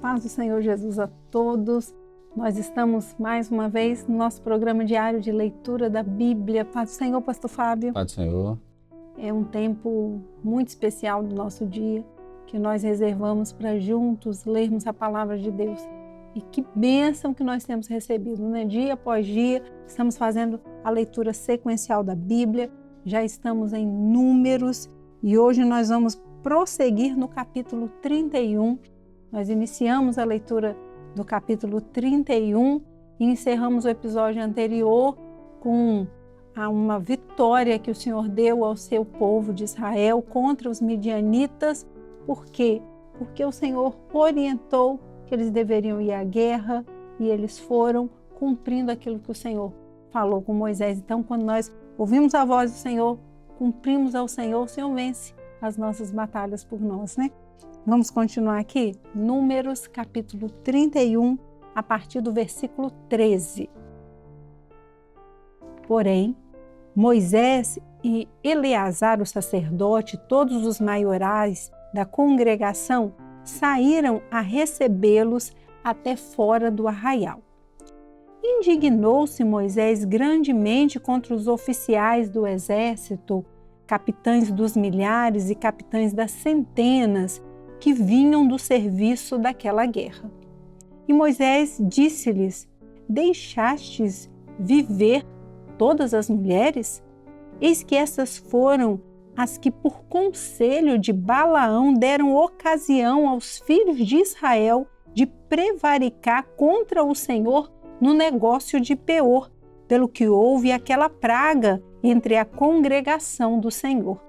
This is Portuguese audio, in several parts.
paz do Senhor Jesus a todos. Nós estamos mais uma vez no nosso programa diário de leitura da Bíblia. Paz do Senhor, pastor Fábio. Paz do Senhor. É um tempo muito especial do nosso dia que nós reservamos para juntos lermos a palavra de Deus. E que bênção que nós temos recebido, né? Dia após dia, estamos fazendo a leitura sequencial da Bíblia. Já estamos em Números e hoje nós vamos prosseguir no capítulo 31. Nós iniciamos a leitura do capítulo 31 e encerramos o episódio anterior com uma vitória que o Senhor deu ao seu povo de Israel contra os midianitas. Por quê? Porque o Senhor orientou que eles deveriam ir à guerra e eles foram cumprindo aquilo que o Senhor falou com Moisés. Então, quando nós ouvimos a voz do Senhor, cumprimos ao Senhor, o Senhor vence as nossas batalhas por nós, né? Vamos continuar aqui? Números, capítulo 31, a partir do versículo 13. Porém, Moisés e Eleazar, o sacerdote, todos os maiorais da congregação, saíram a recebê-los até fora do arraial. Indignou-se Moisés grandemente contra os oficiais do exército, capitães dos milhares e capitães das centenas, que vinham do serviço daquela guerra. E Moisés disse-lhes: deixastes viver todas as mulheres? Eis que essas foram as que por conselho de Balaão deram ocasião aos filhos de Israel de prevaricar contra o Senhor no negócio de Peor, pelo que houve aquela praga entre a congregação do Senhor.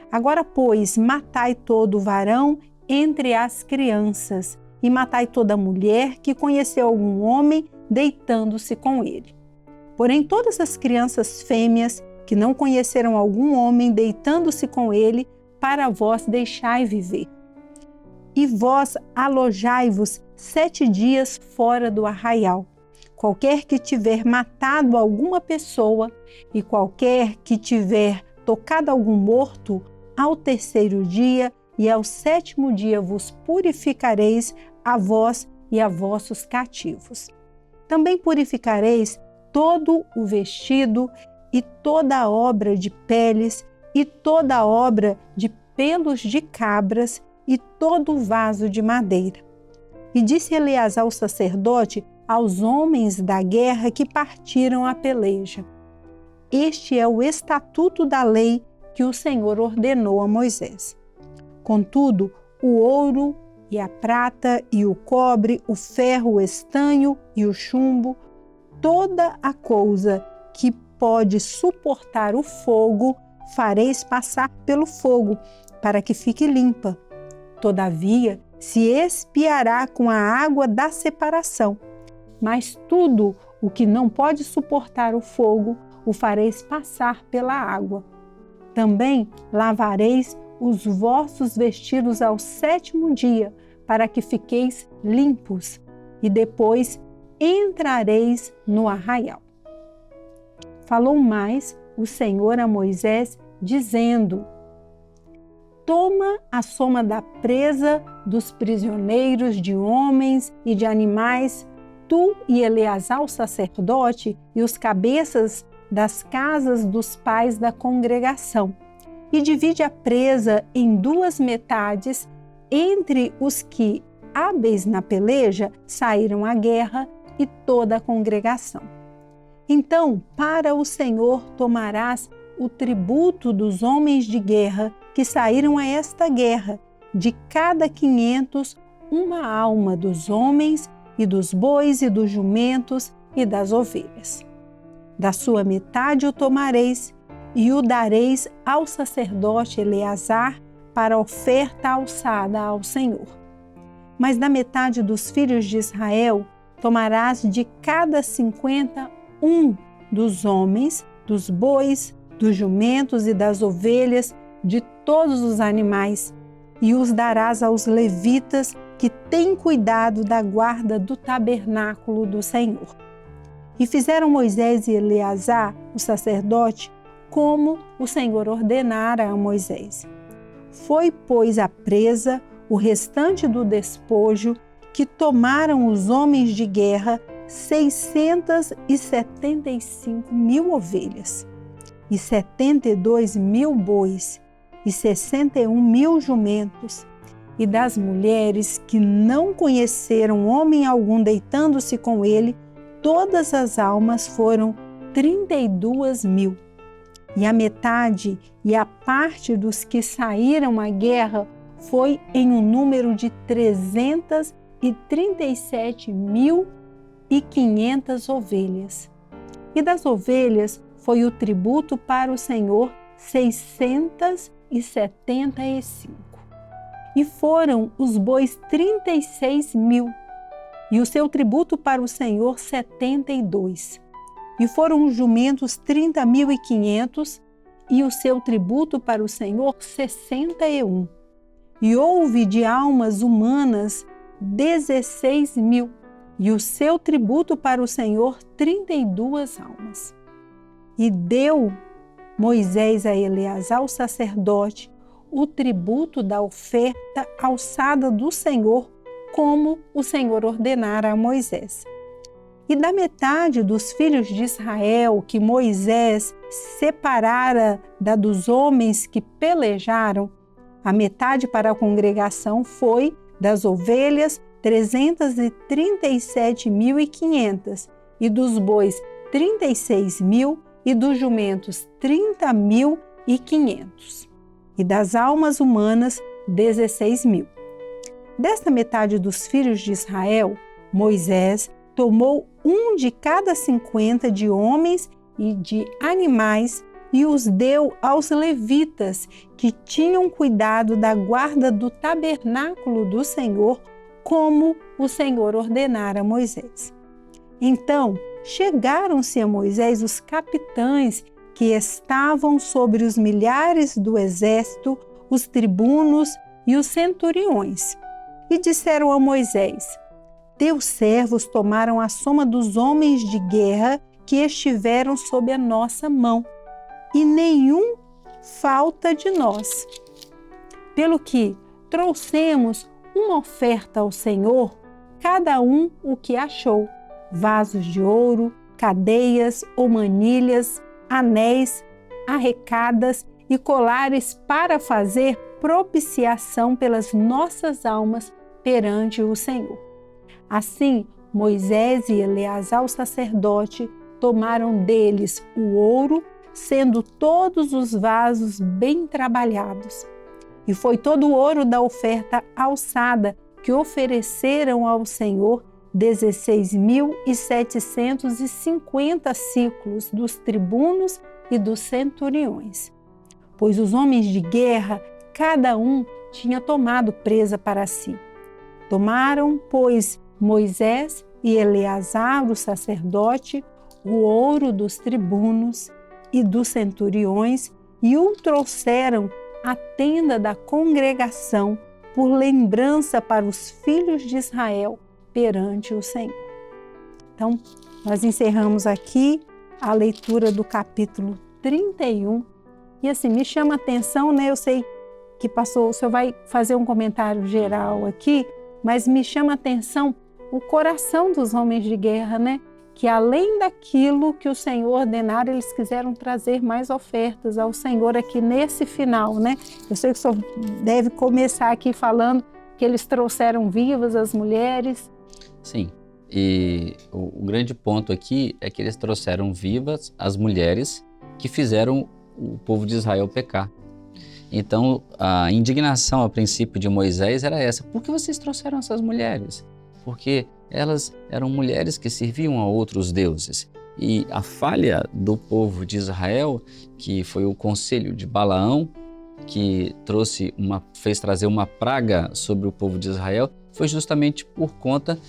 Agora, pois, matai todo varão entre as crianças, e matai toda mulher que conheceu algum homem deitando-se com ele. Porém, todas as crianças fêmeas que não conheceram algum homem deitando-se com ele, para vós deixai viver. E vós alojai-vos 7 dias fora do arraial. Qualquer que tiver matado alguma pessoa e qualquer que tiver tocado algum morto, ao 3º dia e ao 7º dia vos purificareis a vós e a vossos cativos. Também purificareis todo o vestido e toda a obra de peles e toda a obra de pelos de cabras e todo o vaso de madeira. E disse Eleazar o sacerdote aos homens da guerra que partiram a peleja: este é o estatuto da lei que o Senhor ordenou a Moisés. Contudo, o ouro e a prata e o cobre, o ferro, o estanho e o chumbo, toda a coisa que pode suportar o fogo, fareis passar pelo fogo, para que fique limpa. Todavia, se expiará com a água da separação. Mas tudo o que não pode suportar o fogo, o fareis passar pela água. Também lavareis os vossos vestidos ao 7º dia, para que fiqueis limpos, e depois entrareis no arraial. Falou mais o Senhor a Moisés, dizendo: toma a soma da presa dos prisioneiros de homens e de animais, tu e Eleazar o sacerdote e os cabeças das casas dos pais da congregação, e divide a presa em 2 metades entre os que, hábeis na peleja, saíram à guerra e toda a congregação. Então, para o Senhor tomarás o tributo dos homens de guerra que saíram a esta guerra, de cada 500, uma alma dos homens e dos bois e dos jumentos e das ovelhas. Da sua metade o tomareis e o dareis ao sacerdote Eleazar para oferta alçada ao Senhor. Mas da metade dos filhos de Israel tomarás de cada 50 dos homens, dos bois, dos jumentos e das ovelhas, de todos os animais, e os darás aos levitas que têm cuidado da guarda do tabernáculo do Senhor. E fizeram Moisés e Eleazar, o sacerdote, como o Senhor ordenara a Moisés. Foi, pois, a presa, o restante do despojo que tomaram os homens de guerra 675.000 ovelhas, e 72.000 bois, e 61.000 jumentos, e das mulheres que não conheceram homem algum deitando-se com ele, todas as almas foram 32.000. E a metade e a parte dos que saíram à guerra foi em um número de 337.500 ovelhas. E das ovelhas foi o tributo para o Senhor 675. E foram os bois 36.000, e o seu tributo para o Senhor 72. E foram os jumentos 30.500, e o seu tributo para o Senhor 61. E houve de almas humanas 16.000, e o seu tributo para o Senhor 32 almas. E deu Moisés a Eleazar, o sacerdote, o tributo da oferta alçada do Senhor, como o Senhor ordenara a Moisés. E da metade dos filhos de Israel que Moisés separara da dos homens que pelejaram, a metade para a congregação foi das ovelhas 337.500, e dos bois 36.000, e dos jumentos 30.500, e das almas humanas 16.000. Desta metade dos filhos de Israel, Moisés tomou um de cada 50 de homens e de animais e os deu aos levitas, que tinham cuidado da guarda do tabernáculo do Senhor, como o Senhor ordenara a Moisés. Então chegaram-se a Moisés os capitães que estavam sobre os milhares do exército, os tribunos e os centuriões, e disseram a Moisés: Teus servos tomaram a soma dos homens de guerra que estiveram sob a nossa mão, e nenhum falta de nós. Pelo que trouxemos uma oferta ao Senhor, cada um o que achou: vasos de ouro, cadeias ou manilhas, anéis, arrecadas e colares para fazer propiciação pelas nossas almas perante o Senhor. Assim, Moisés e Eleazar, o sacerdote, tomaram deles o ouro, sendo todos os vasos bem trabalhados. E foi todo o ouro da oferta alçada que ofereceram ao Senhor 16.750 ciclos dos tribunos e dos centuriões. Pois os homens de guerra, cada um tinha tomado presa para si. Tomaram, pois, Moisés e Eleazar, o sacerdote, o ouro dos tribunos e dos centuriões e o trouxeram à tenda da congregação por lembrança para os filhos de Israel perante o Senhor. Então, nós encerramos aqui a leitura do capítulo 31 e assim, me chama a atenção, né? Eu sei que passou, o senhor vai fazer um comentário geral aqui, mas me chama a atenção o coração dos homens de guerra, né? Que além daquilo que o Senhor ordenara, eles quiseram trazer mais ofertas ao Senhor aqui nesse final, né? Eu sei que o senhor deve começar aqui falando que eles trouxeram vivas as mulheres. Sim, e o grande ponto aqui é que eles trouxeram vivas as mulheres que fizeram o povo de Israel pecar. Então, a indignação a princípio de Moisés era essa: por que vocês trouxeram essas mulheres? Porque elas eram mulheres que serviam a outros deuses. E a falha do povo de Israel, que foi o conselho de Balaão, que fez trazer uma praga sobre o povo de Israel, foi justamente por conta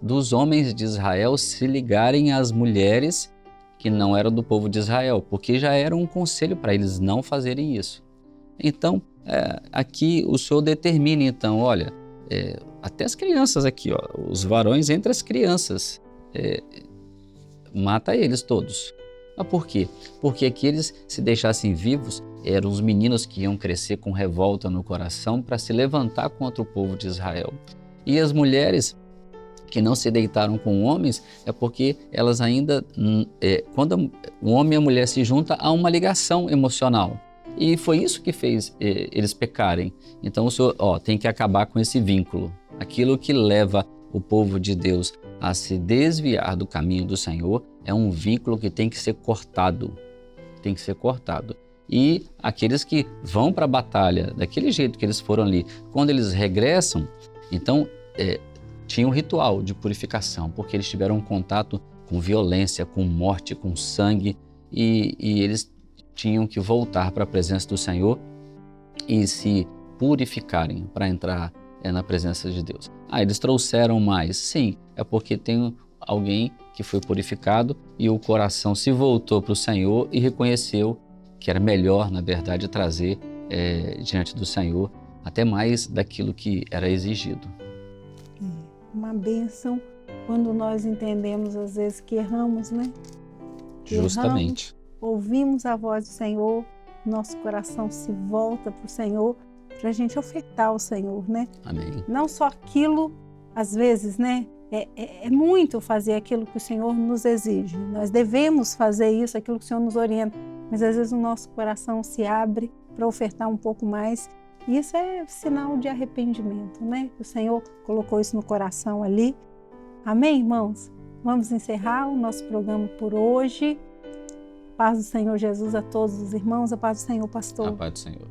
dos homens de Israel se ligarem às mulheres que não eram do povo de Israel, porque já era um conselho para eles não fazerem isso. Então, aqui o Senhor determina, então, olha, até as crianças aqui, ó, os varões entre as crianças, mata eles todos. Mas por quê? Porque aqueles, se deixassem vivos, eram os meninos que iam crescer com revolta no coração para se levantar contra o povo de Israel. E as mulheres que não se deitaram com homens é porque elas ainda, quando o homem e a mulher se juntam, há uma ligação emocional. E foi isso que fez eles pecarem. Então o Senhor tem que acabar com esse vínculo. Aquilo que leva o povo de Deus a se desviar do caminho do Senhor é um vínculo que tem que ser cortado. Tem que ser cortado. E aqueles que vão para a batalha, daquele jeito que eles foram ali, quando eles regressam, então tinha um ritual de purificação, porque eles tiveram um contato com violência, com morte, com sangue, e eles tinham que voltar para a presença do Senhor e se purificarem para entrar na presença de Deus. Eles trouxeram mais? Sim, é porque tem alguém que foi purificado e o coração se voltou para o Senhor e reconheceu que era melhor, na verdade, trazer diante do Senhor até mais daquilo que era exigido. Uma bênção quando nós entendemos, às vezes, que erramos, né? Justamente. Ouvimos a voz do Senhor, nosso coração se volta para o Senhor, para a gente ofertar ao Senhor, né? Amém. Não só aquilo, às vezes, né? É muito fazer aquilo que o Senhor nos exige. Nós devemos fazer isso, aquilo que o Senhor nos orienta, mas às vezes o nosso coração se abre para ofertar um pouco mais. E isso é sinal de arrependimento, né? O Senhor colocou isso no coração ali. Amém, irmãos? Vamos encerrar o nosso programa por hoje. A paz do Senhor Jesus a todos os irmãos. A paz do Senhor, pastor. A paz do Senhor.